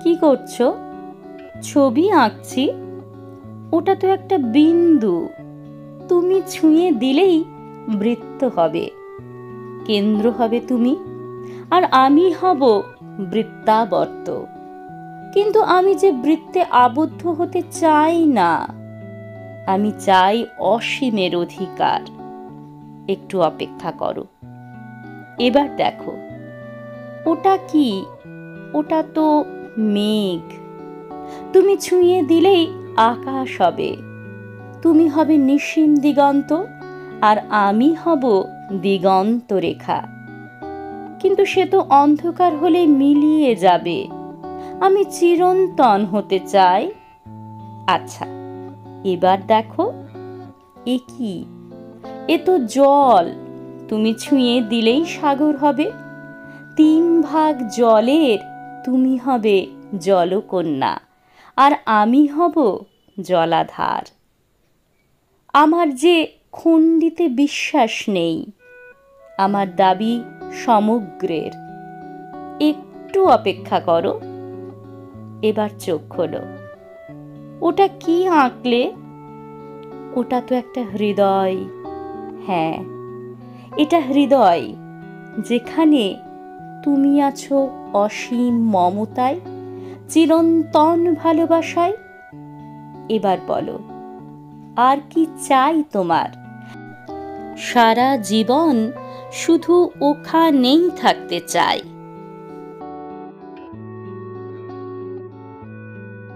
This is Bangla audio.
কি করছো? ছবি আঁকছি। ওটা তো একটা বিন্দু, তুমি ছুঁয়ে দিলেই বৃত্ত হবে, কেন্দ্র হবে তুমি, আর আমি হব বৃত্তাবর্ত। কিন্তু আমি যে বৃত্তে আবদ্ধ হতে চাই না, আমি চাই অসীমের অধিকার। একটু অপেক্ষা করো। এবার দেখো, ওটা কি? ওটা তো মেঘ। তুমি ছুঁয়ে দিলেই আকাশ হবে, তুমি হবে নিশীম দিগন্ত, আর আমি হব দিগন্ত রেখা। কিন্তু সে তো অন্ধকার হলে মিলিয়ে যাবে, আমি চিরন্তন হতে চাই। আচ্ছা, এবার দেখো, এ কি? এ তো জল, তুমি ছুঁয়ে দিলেই সাগর হবে। 3 ভাগ জলের তুমি হবে জলকন্যা, আর আমি হব জলাধার। আমার যে খণ্ডিতে বিশ্বাস নেই, আমার দাবি সমগ্রের। একটু অপেক্ষা করো। এবার চোখ খোলো। ওটা কি আঁকলে? ওটা তো একটা হৃদয়। হ্যাঁ, এটা হৃদয়, যেখানে তুমি আছো অসীম মমতায়, চিরন্তন ভালোবাসায়। এবার বলো, আর কি চাই তোমার? সারা জীবন শুধু ওখানেই থাকতে চাই।